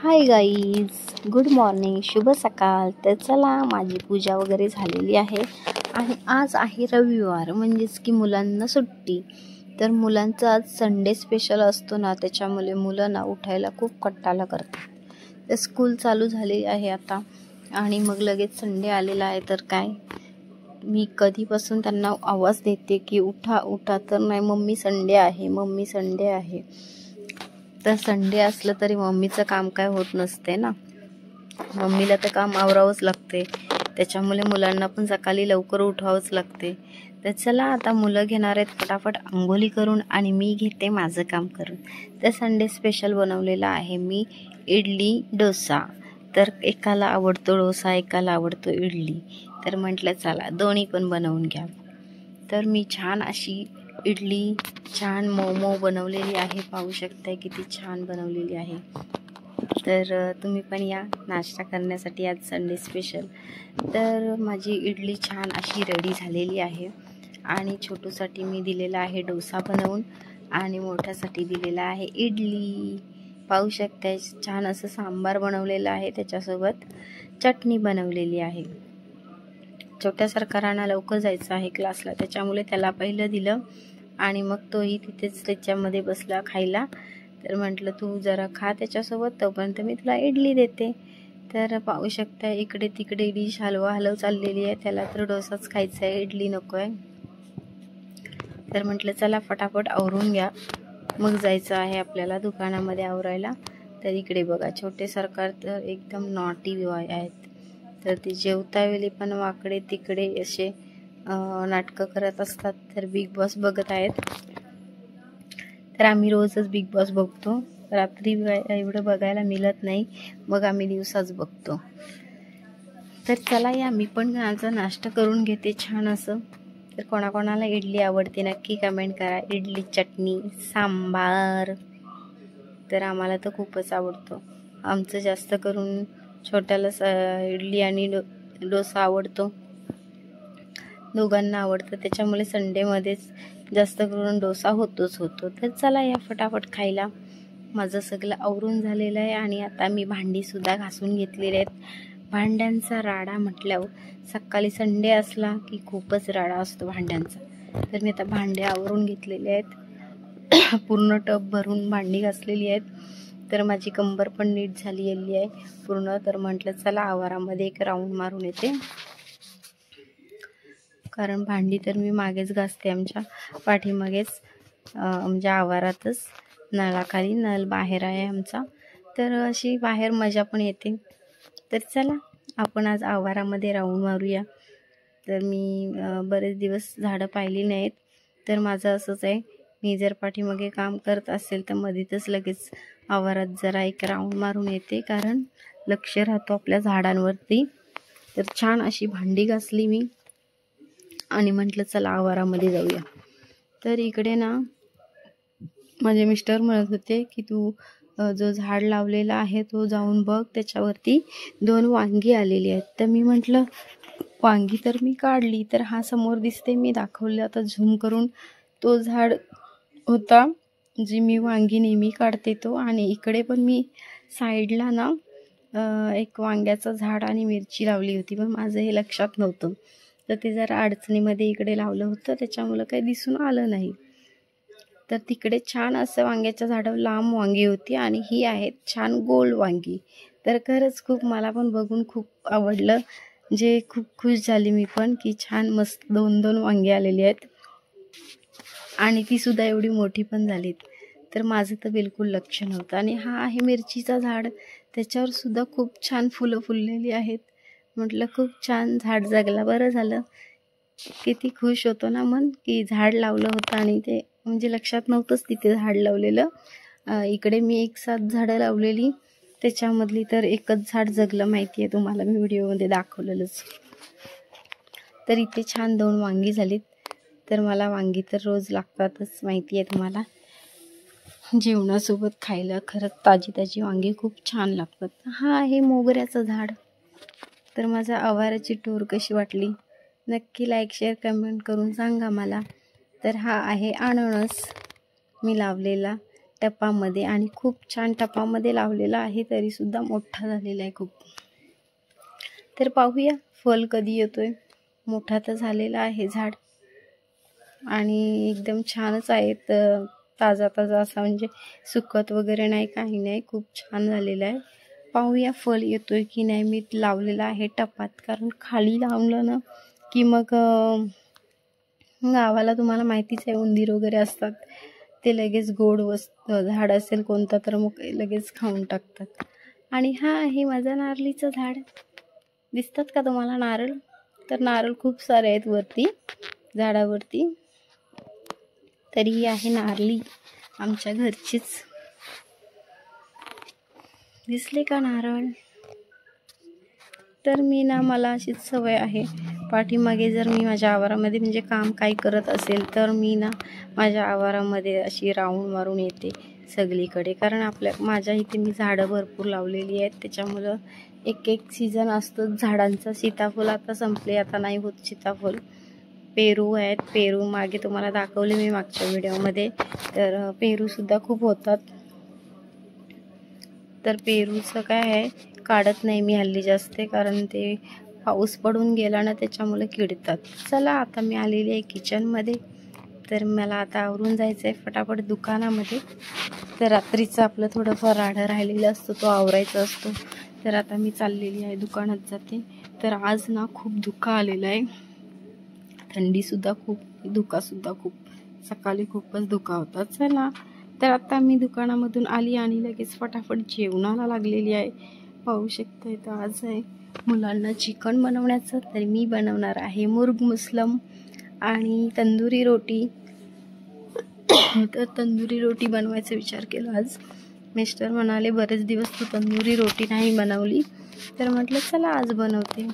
Hi guys, good morning, शुभ सकाळ. तर चला, माझी पूजा वगैरे झालेली आहे आणि आज आहे रविवार, म्हणजेच की मुलांना सुट्टी. तर मुलांचं आज संडे स्पेशल असतो ना, त्याच्यामुळे मुलं ना उठायला खूप कट्टाला करतात. तर स्कूल चालू झाली आहे आता आणि मग लगेच संडे आलेला आहे. तर काय, मी कधीपासून त्यांना आवाज देते की उठा उठा, तर नाही, मम्मी संडे आहे, मम्मी संडे आहे. तर संडे असलं तरी मम्मीचं काम काय होत नसते ना, मम्मीला तर काम आवरावंच लागते. त्याच्यामुळे मुलांना पण सकाळी लवकर उठावंच लागते. तर चला, आता मुलं घेणार आहेत फटाफट अंघोळी करून आणि मी घेते माझं काम करून. तर संडे स्पेशल बनवलेला आहे मी इडली डोसा. तर एकाला आवडतो डोसा, एकाला आवडतो इडली. तर म्हटलं चला दोन्ही पण बनवून घ्या. तर मी छान अशी इडली छान मऊ बनवलेली आहे. पाहू शकताय किती छान बनवलेली आहे. तर तुम्ही पण या नाश्ता करण्यासाठी आज संडे स्पेशल. तर माझी इडली छान अशी रेडी झालेली आहे आणि छोटूसाठी मी दिलेला आहे डोसा बनवून आणि मोठ्यासाठी दिलेला आहे इडली. पाहू शकताय छान असं सांबार बनवलेलं आहे, त्याच्यासोबत चटणी बनवलेली आहे. छोट्या सरकारांना लवकर जायचं आहे क्लासला, त्याच्यामुळे त्याला पहिलं दिलं आणि मग तोही तिथेच त्याच्यामध्ये बसला खायला. तर म्हटलं तू जरा खा त्याच्यासोबत, तोपर्यंत मी तुला इडली देते. तर पाहू शकता इकडे तिकडे डिश हलव चाललेली आहे. त्याला तर डोसाच खायचा आहे, इडली नको आहे. तर म्हटलं चला फटाफट आवरून घ्या, मग जायचं आहे आपल्याला दुकानामध्ये आवरायला. तर इकडे बघा, छोटे सरकार तर एकदम नॉटी आहेत. तर ते जेवता वेळी पण वाकडे तिकडे असे नाटकं करत असतात. तर बिग बॉस बघत आहेत. तर आम्ही रोजच बिग बॉस बघतो, रात्री एवढं बघायला मिळत नाही, मग आम्ही दिवसाच बघतो. तर चला या, मी पण माझा नाश्ता करून घेते छान असं. तर कोणाकोणाला इडली आवडते नक्की कमेंट करा. इडली चटणी सांबार तर आम्हाला तर खूपच आवडतो. आमचं जास्त करून छोट्याला इडली आणि डोसा आवडतो, दोघांना आवडतं. त्याच्यामुळे संडेमध्येच जास्त करून डोसा होतो. तर चला या फटाफट खायला. माझं सगळं आवरून झालेलं आहे आणि आता मी भांडीसुद्धा घासून घेतलेले आहेत. भांड्यांचा राडा म्हटल्यावर सकाळी संडे असला की खूपच राडा असतो भांड्यांचा. तर मी आता भांडे आवरून घेतलेले आहेत. पूर्ण टब भरून भांडी घासलेली आहेत. तर माझी कंबर पण नीट झालेली आहे पूर्ण. तर म्हटलं चला आवारामध्ये एक राऊंड मारून येते, कारण भांडी तर मी मागेच घासते, आमच्या पाठीमागेच, म्हणजे आवारातच, नळाखाली, नळ बाहेर आहे आमचा. तर अशी बाहेर मजा पण येते. तर चला आपण आज आवारामध्ये राऊंड मारूया. तर मी बरेच दिवस झाडं पाहिली नाहीत. तर माझं असंच आहे, मी जर पाठीमागे काम करत असेल तर मध्येच लगेच आवारात जरा एक राऊंड मारून येते, कारण लक्ष राहतो आपल्या झाडांवरती. तर छान अशी भांडी घासली मी आणि म्हटलं चला आवारामध्ये जाऊया. तर इकडे ना माझे मिस्टर म्हणत होते की तू जो झाड लावलेला आहे तो जाऊन बघ, त्याच्यावरती 2 वांगी आलेली आहेत. तर मी म्हटलं वांगी तर मी काढली. तर हा समोर दिसते, मी दाखवलं आता झूम करून, तो झाड होता जी मी वांगी नेहमी काढते तो. आणि इकडे पण मी साईडला ना एक वांग्याचं झाड आणि मिरची लावली होती, पण माझं हे लक्षात नव्हतं. तर ते जरा अडचणीमध्ये इकडे लावलं होतं, त्याच्यामुळं काही दिसून आलं नाही. तर तिकडे छान असं वांग्याच्या झाडावर लांब वांगी होती आणि ही आहेत छान गोल वांगी. तर खरंच खूप मला पण बघून खूप आवडलं, जे खूप खुश झाली मी पण की छान मस्त 2 वांगी आलेली आहेत आणि ती सुद्धा एवढी मोठी पण झालीत. तर माझं तर बिलकुल लक्ष नव्हतं. आणि हा आहे मिरचीचा झाड, त्याच्यावर सुद्धा खूप छान फुलं फुललेली आहेत. म्हटलं खूप छान झाड जगला, बरं झालं. किती खुश होतो ना मन की झाड लावलं होतं आणि ते म्हणजे लक्षात नव्हतंच तिथे झाड लावलेलं. इकडे मी 1-7 झाडं लावलेली, त्याच्यामधली तर एकच झाड जगलं, माहिती आहे तुम्हाला, मी व्हिडिओमध्ये दाखवलेलंच. तर इथे छान 2 वांगी झालीत. तर मला वांगी तर रोज लागतातच, माहिती आहे तुम्हाला, जेवणासोबत खायला खरंच ताजी वांगी खूप छान लागतात. हा आहे मोगऱ्याचं झाड. तर माझा आवाराची टूर कशी वाटली नक्की लाईक शेअर कमेंट करून सांगा मला. तर हा आहे अननस मी लावलेला, टपामध्ये आणि खूप छान टपामध्ये लावलेला आहे, तरी सुद्धा मोठा झालेला आहे खूप. तर पाहूया फल कधी येतोय. मोठा तर झालेला आहे झाड आणि एकदम छानच आहे. तर ताजा ताजा असा, म्हणजे सुकत वगैरे नाही, काही नाही, खूप छान झालेला आहे. पाहूया फल येतोय की नाही. मी लावलेला आहे टपात, कारण खाली लावलं ना की मग गावाला तुम्हाला माहितीच आहे उंदीर वगैरे असतात, ते लगेच गोड झाड असेल कोणतं तर मग लगेच खाऊन टाकतात. आणि हा आहे माझा नारळीचं झाड. दिसतात का तुम्हाला नारळ? तर नारळ खूप सारे आहेत वरती झाडावरती. तरी ही आहे नारळी आमच्या घरचीच. दिसले का नारळ? तर मी ना, मला अशीच सवय आहे, पाठीमागे जर मी माझ्या आवारामध्ये म्हणजे काम काही करत असेल तर मी ना माझ्या आवारामध्ये अशी राऊंड मारून येते सगळीकडे. कारण माझ्या इथे मी झाडं भरपूर लावलेली आहेत, त्याच्यामुळं एक सीझन असतो झाडांचा. सीताफळ आता संपले, आता नाही होत सीताफळ. पेरू आहेत, पेरू मागे तुम्हाला दाखवले मी मागच्या व्हिडिओमध्ये. तर पेरूसुद्धा खूप होतात. तर पेरूचं काय आहे, काढत नाही मी हल्ली जास्त, कारण ते पाऊस पडून गेला ना त्याच्यामुळे किडतात. चला आता मी आलेली आहे किचनमध्ये. तर मला आता आवरून जायचं आहे फटाफट दुकानामध्ये. तर रात्रीचं आपलं थोडंफार राडा राहिलेला असतो, तो आवरायचा असतो. तर आता मी चाललेली आहे, दुकानात जाते. तर आज ना खूप धुकं आलेलं आहे, थंडीसुद्धा खूप, धुकासुद्धा खूप. सकाळी खूपच धुका होता. चला तर आता मी दुकानामधून आली आणि लगेच फटाफट जेवणाला लागलेली आहे. पाहू शकता इथं आज आहे मुलांना चिकन बनवण्याचं. तर मी बनवणार आहे मुर्ग मुसलम आणि तंदुरी रोटी. तर तंदुरी रोटी बनवायचा विचार केला आज. मिस्टर म्हणाले बरेच दिवस तू तंदुरी रोटी नाही बनवली, तर म्हटलं चला आज बनवते.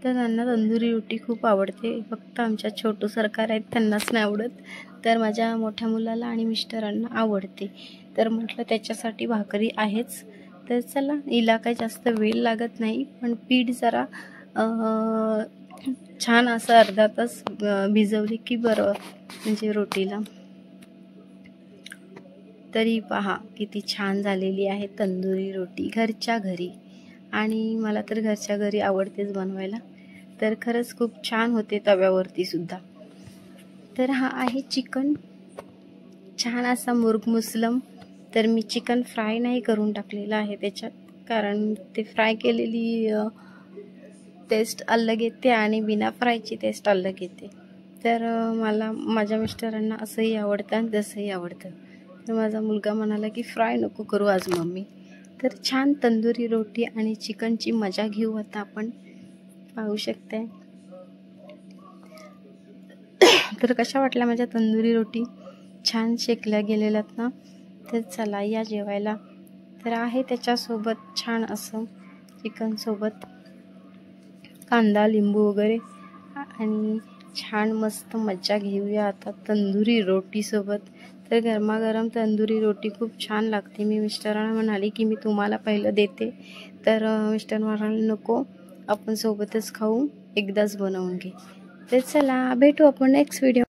तर त्यांना तंदुरी रोटी खूप आवडते. फक्त आमच्या छोटू सरकार आहेत, त्यांनाच नाही आवडत. तर माझ्या मोठ्या मुलाला आणि मिस्टरांना आवडते. तर म्हटलं त्याच्यासाठी भाकरी आहेच. तर चला, हिला काही जास्त वेळ लागत नाही, पण पीठ जरा छान असं अर्धा तास भिजवली की बरं, म्हणजे रोटीला. तरी पहा किती छान झालेली आहे तंदुरी रोटी घरच्या घरी. आणि मला तर घरच्या घरी आवडतेच बनवायला. तर खरंच खूप छान होते तव्यावरती सुद्धा. तर हा आहे चिकन, छान असा मुर्ग मुसलम. तर मी चिकन फ्राय नाही करून टाकलेलं आहे त्याच्यात, कारण ते फ्राय केलेली टेस्ट अलग येते आणि बिना फ्रायची टेस्ट अलग येते. तर मला, माझ्या मिस्टरांना असंही आवडतं आणि तसंही आवडतं. तर माझा मुलगा म्हणाला की फ्राय नको करू आज मम्मी. तर छान तंदुरी रोटी आणि चिकनची मजा घेऊ आता आपण. पाहू शकताय. तर कशा वाटल्या माझ्या तंदुरी रोटी? छान शेकल्या गेलेल्यात ना. तर चला या जेवायला. तर आहे त्याच्यासोबत छान असं चिकनसोबत कांदा लिंबू वगैरे, आणि छान मस्त मजा घेऊया आता तंदुरी रोटीसोबत. तर गरमागरम तंदुरी रोटी खूप छान लागते. मी मिस्टरांना म्हणाले की मी तुम्हाला पहिलं देते, तर मिस्टर म्हणाले नको, आपण सोबतच खाऊ, एकदाच बनवून घे. तर चला भेटू आपण नेक्स्ट व्हिडिओ.